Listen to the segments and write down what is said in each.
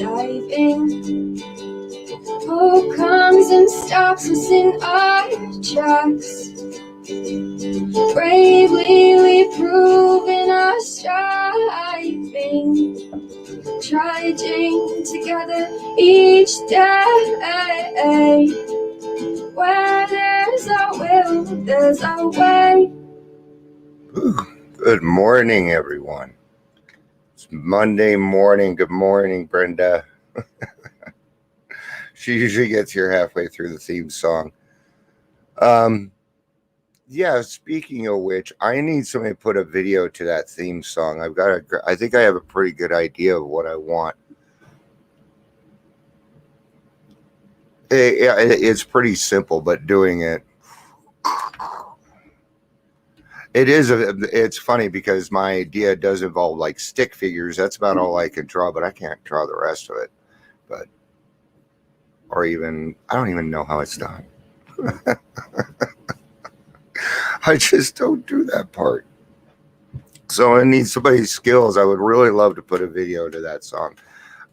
diving. Hope comes and stops us in our tracks. Bravely we prove in our striving, trudging together each day. Where there's a will, there's a way. Ooh, good morning, everyone. It's Monday morning. Good morning, Brenda. She usually gets here halfway through the theme song. Yeah, speaking of which, I need somebody to put a video to that theme song. I think I have a pretty good idea of what I want. It's pretty simple, but doing it. It's funny because my idea does involve like stick figures. That's about all I can draw, but I can't draw the rest of it. I don't even know how it's done. I just don't do that part. So I need somebody's skills. I would really love to put a video to that song,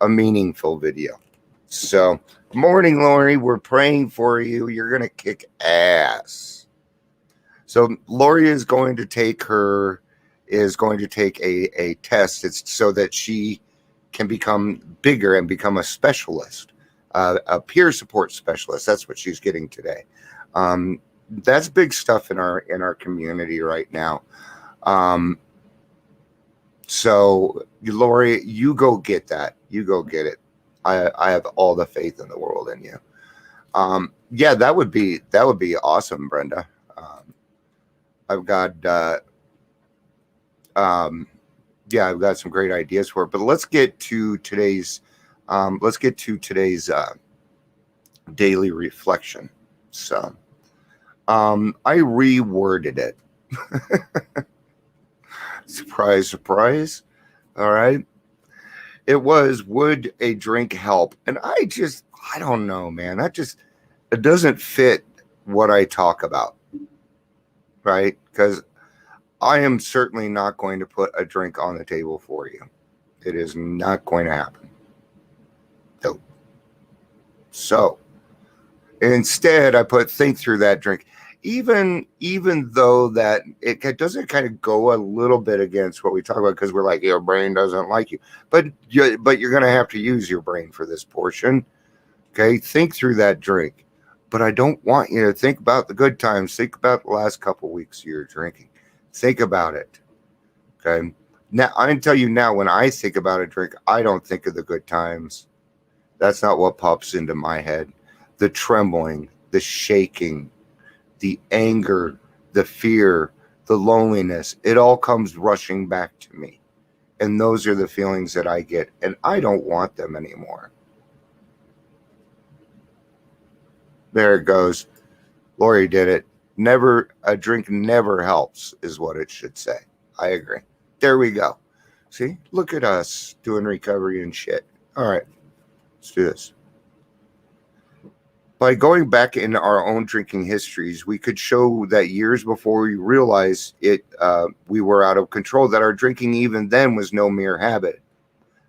a meaningful video. So, morning, Lori. We're praying for you. You're going to kick ass. So Lori is going to take a test. It's so that she can become bigger and become a specialist, a peer support specialist. That's what she's getting today. That's big stuff in our community right now. So Lori, you go get that. You go get it. I have all the faith in the world in you. Yeah, that would be awesome, Brenda. I've got some great ideas for it. But let's get to today's daily reflection. So I reworded it. Surprise, surprise. All right. It was, would a drink help? And I don't know, man. It doesn't fit what I talk about. Right? Because I am certainly not going to put a drink on the table for you. It is not going to happen. Nope. So instead, I think through that drink. Even though that it doesn't kind of go a little bit against what we talk about, because we're like, your brain doesn't like you. But you're going to have to use your brain for this portion. Okay? Think through that drink. But I don't want you to think about the good times. Think about the last couple of weeks of your drinking. Think about it. Okay. Now, I can tell you now, when I think about a drink, I don't think of the good times. That's not what pops into my head. The trembling, the shaking, the anger, the fear, the loneliness, it all comes rushing back to me. And those are the feelings that I get. And I don't want them anymore. There it goes. Lori did it. A drink never helps is what it should say. I agree. There we go. See, look at us doing recovery and shit. All right, let's do this. By going back in our own drinking histories, we could show that years before we realized it, we were out of control, that our drinking even then was no mere habit.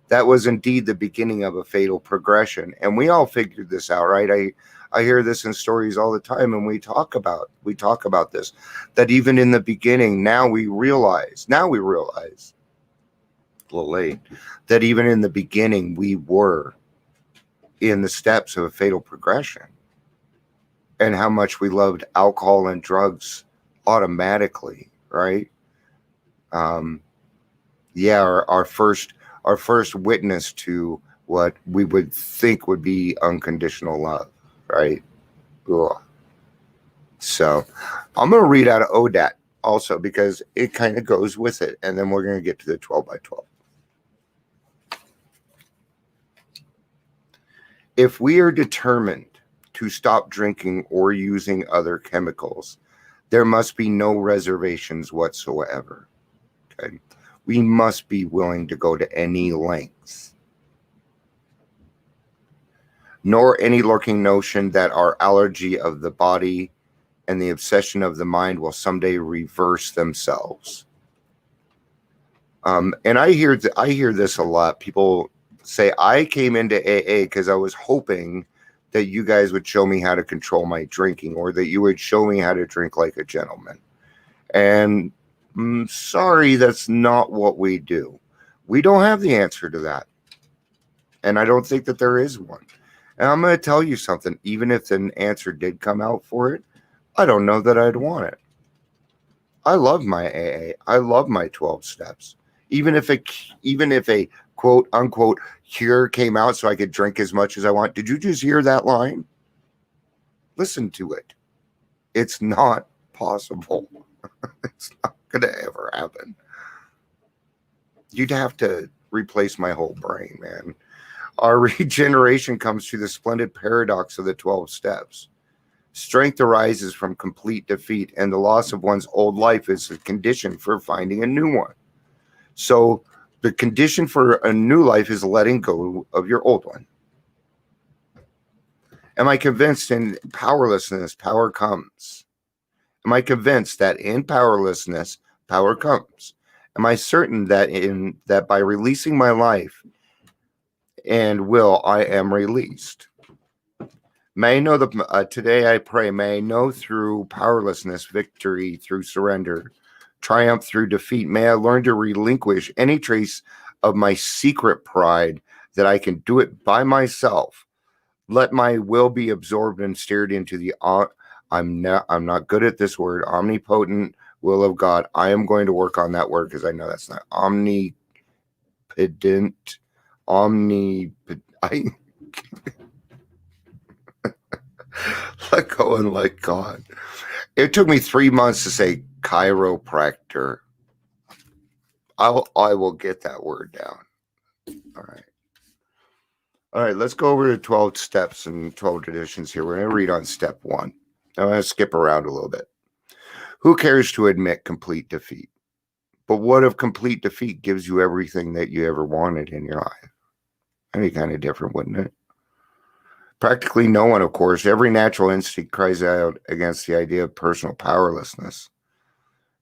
That was indeed the beginning of a fatal progression. And we all figured this out, right? I hear this in stories all the time, and we talk about this, that even in the beginning, now we realize, a little late, that even in the beginning, we were in the steps of a fatal progression, and how much we loved alcohol and drugs automatically, right? Our first witness to what we would think would be unconditional love. Right. Ugh. So I'm going to read out of ODAT also, because it kind of goes with it. And then we're going to get to the 12 by 12. If we are determined to stop drinking or using other chemicals, there must be no reservations whatsoever. Okay. We must be willing to go to any lengths. Nor any lurking notion that our allergy of the body and the obsession of the mind will someday reverse themselves. And I hear this a lot. People say I came into AA because I was hoping that you guys would show me how to control my drinking, or that you would show me how to drink like a gentleman. And sorry, that's not what we do. We don't have the answer to that. And I don't think that there is one. And I'm going to tell you something. Even if an answer did come out for it, I don't know that I'd want it. I love my AA. I love my 12 steps. Even if a quote unquote cure came out so I could drink as much as I want. Did you just hear that line? Listen to it. It's not possible. It's not going to ever happen. You'd have to replace my whole brain, man. Our regeneration comes through the splendid paradox of the 12 steps. Strength arises from complete defeat, and the loss of one's old life is a condition for finding a new one. So the condition for a new life is letting go of your old one. Am I convinced in powerlessness, power comes? Am I convinced that in powerlessness, power comes? Am I certain that by releasing my life and will, I am released? May I know today I pray, may I know through powerlessness, victory through surrender, triumph through defeat. May I learn to relinquish any trace of my secret pride, that I can do it by myself. Let my will be absorbed and steered into the I'm not good at this word, omnipotent will of God. I am going to work on that word because I know that's not omnipotent. Let go and let God. It took me 3 months to say chiropractor. I will get that word down. All right, let's go over to 12 steps and 12 traditions here. We're going to read on step 1. I'm going to skip around a little bit. Who cares to admit complete defeat? But what if complete defeat gives you everything that you ever wanted in your life? That'd be kind of different, wouldn't it? Practically no one, of course. Every natural instinct cries out against the idea of personal powerlessness.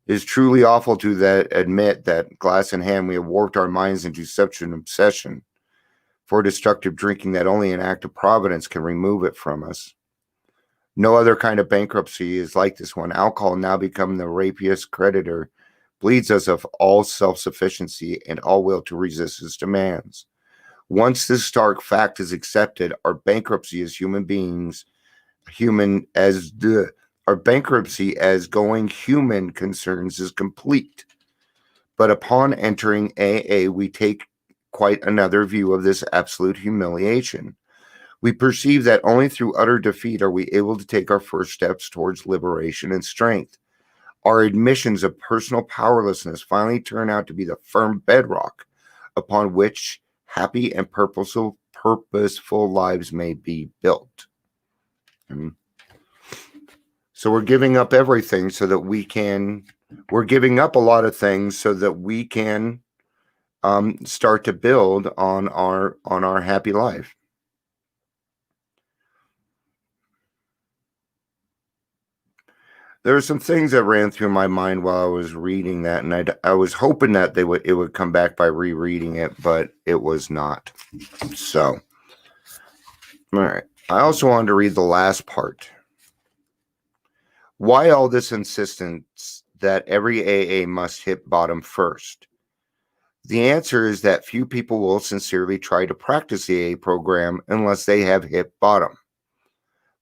It is truly awful to admit that, glass in hand, we have warped our minds into such an obsession for destructive drinking that only an act of providence can remove it from us. No other kind of bankruptcy is like this one. Alcohol, now become the rapiest creditor, bleeds us of all self-sufficiency and all will to resist his demands. Once this stark fact is accepted, our bankruptcy as human beings, our bankruptcy as going human concerns is complete. But upon entering AA, we take quite another view of this absolute humiliation. We perceive that only through utter defeat are we able to take our first steps towards liberation and strength. Our admissions of personal powerlessness finally turn out to be the firm bedrock upon which happy and purposeful lives may be built. So we're giving up everything so that we're giving up a lot of things so that we can start to build on our happy life. There are some things that ran through my mind while I was reading that, and I was hoping that it would come back by rereading it, but it was not. So, all right. I also wanted to read the last part. Why all this insistence that every AA must hit bottom first? The answer is that few people will sincerely try to practice the AA program unless they have hit bottom.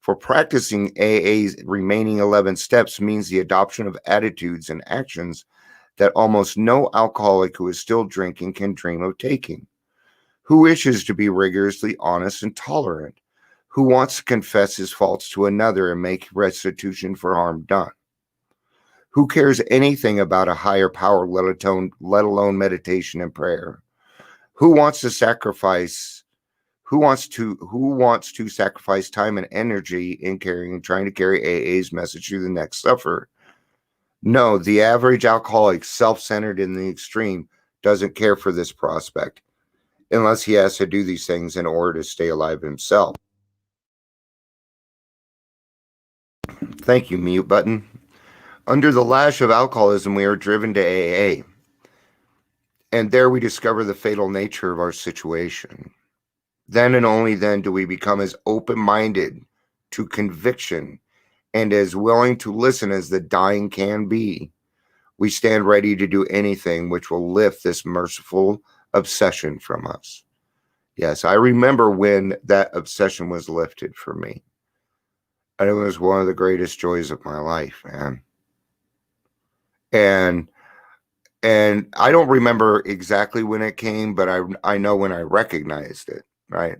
For practicing AA's remaining 11 steps means the adoption of attitudes and actions that almost no alcoholic who is still drinking can dream of taking. Who wishes to be rigorously honest and tolerant? Who wants to confess his faults to another and make restitution for harm done? Who cares anything about a higher power, let alone meditation and prayer? Who wants to sacrifice time and energy in trying to carry AA's message to the next sufferer? No, the average alcoholic, self-centered in the extreme, doesn't care for this prospect unless he has to do these things in order to stay alive himself. Thank you, mute button. Under the lash of alcoholism, we are driven to AA. And there we discover the fatal nature of our situation. Then and only then do we become as open-minded to conviction and as willing to listen as the dying can be. We stand ready to do anything which will lift this merciful obsession from us. Yes, I remember when that obsession was lifted from me. And it was one of the greatest joys of my life, man. And I don't remember exactly when it came, but I know when I recognized it, right?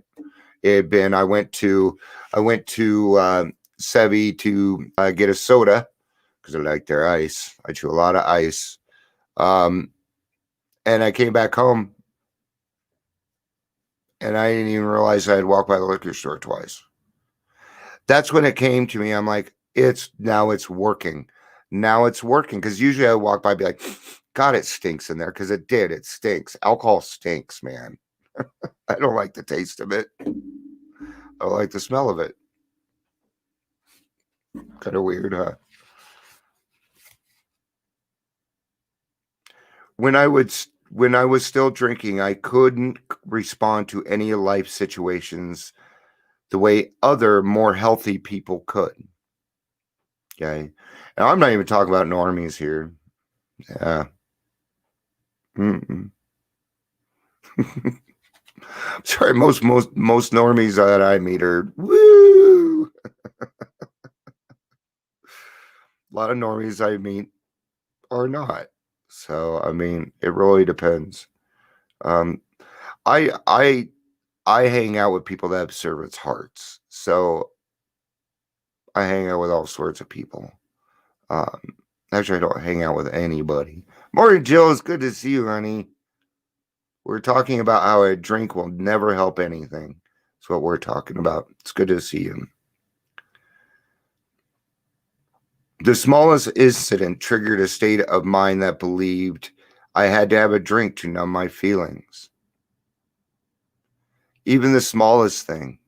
It had been I went to Sevi to get a soda because I like their ice. I chew a lot of ice. And I came back home and I didn't even realize I had walked by the liquor store twice. That's when it came to me. I'm like, it's working. Now it's working. Because usually I would walk by and be like, God, it stinks in there. Because it did. It stinks. Alcohol stinks, man. I don't like the taste of it. I like the smell of it. Kind of weird, huh? When I was still drinking, I couldn't respond to any life situations the way other more healthy people could. Okay. Now I'm not even talking about normies here. Yeah. Sorry, most normies that I meet are woo. A lot of normies I meet are not. So I mean, it really depends. I hang out with people that have servants' hearts. So I hang out with all sorts of people. Actually, I don't hang out with anybody. Morning, Jill. It's good to see you, honey. We're talking about how a drink will never help anything. That's what we're talking about. It's good to see you. The smallest incident triggered a state of mind that believed I had to have a drink to numb my feelings. Even the smallest thing.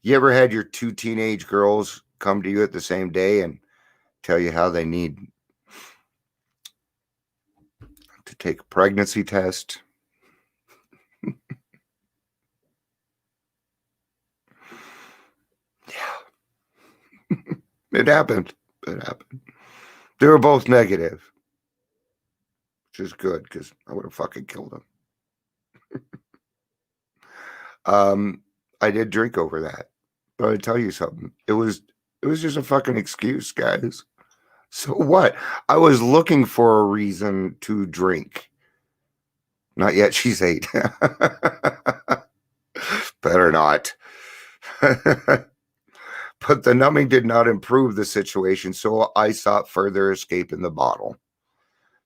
You ever had your two teenage girls come to you at the same day and tell you how they need to take a pregnancy test? Yeah. It happened. They were both negative, which is good because I would have fucking killed them. I did drink over that, but I tell you something. It was just a fucking excuse, guys. So what? I was looking for a reason to drink. Not yet. She's 8. Better not. But the numbing did not improve the situation, so I sought further escape in the bottle.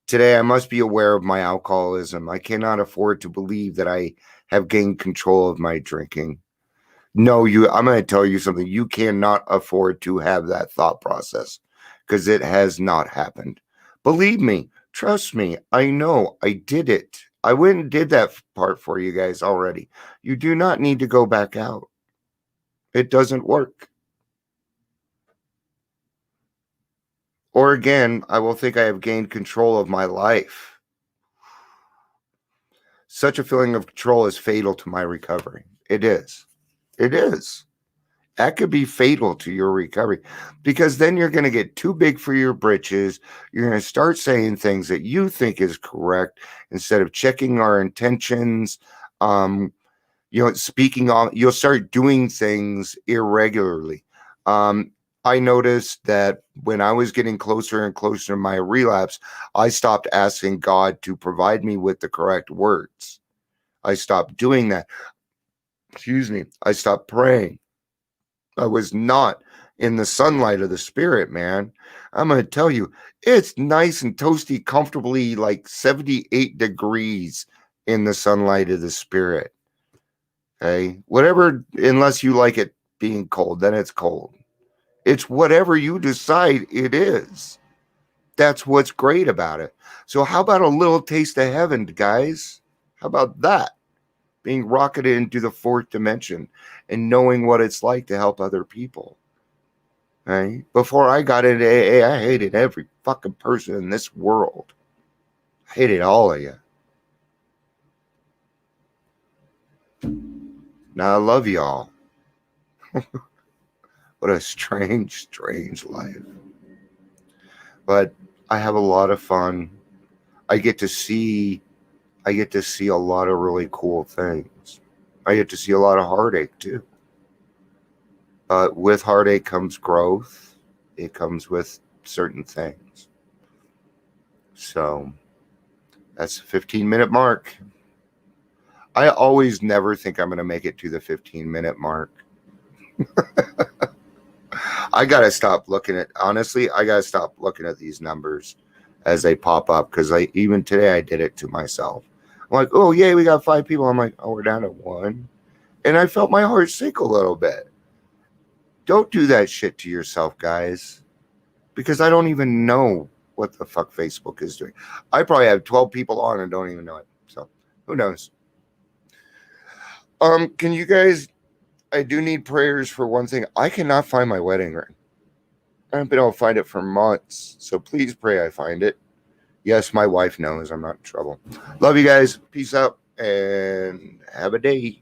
Today, I must be aware of my alcoholism. I cannot afford to believe that I have gained control of my drinking. No, I'm going to tell you something. You cannot afford to have that thought process because it has not happened. Believe me, trust me, I know I did it. I went and did that part for you guys already. You do not need to go back out. It doesn't work. Or again, I will think I have gained control of my life. Such a feeling of control is fatal to my recovery. It is. It is. That could be fatal to your recovery because then you're going to get too big for your britches. You're going to start saying things that you think is correct instead of checking our intentions. Speaking on, you'll start doing things irregularly. I noticed that when I was getting closer and closer to my relapse, I stopped asking God to provide me with the correct words. I stopped doing that. Excuse me. I stopped praying. I was not in the sunlight of the spirit, man. I'm going to tell you, it's nice and toasty, comfortably like 78 degrees in the sunlight of the spirit. Okay. Whatever, unless you like it being cold, then it's cold. It's whatever you decide it is. That's what's great about it. So how about a little taste of heaven, guys? How about that? Being rocketed into the fourth dimension and knowing what it's like to help other people. Right? Before I got into AA, I hated every fucking person in this world. I hated all of you. Now, I love y'all. What a strange, strange life. But I have a lot of fun. I get to see a lot of really cool things. I get to see a lot of heartache too. But with heartache comes growth. It comes with certain things. So that's the 15-minute mark. I always never think I'm going to make it to the 15-minute mark. I got to stop looking at, honestly, I got to stop looking at these numbers as they pop up, because even today I did it to myself. I'm like, oh, yay, we got 5 people. I'm like, oh, we're down to 1. And I felt my heart sink a little bit. Don't do that shit to yourself, guys, because I don't even know what the fuck Facebook is doing. I probably have 12 people on and don't even know it. So who knows? Can you guys, I do need prayers for one thing. I cannot find my wedding ring. I haven't been able to find it for months. So please pray I find it. Yes, my wife knows I'm not in trouble. Love you guys. Peace out and have a day.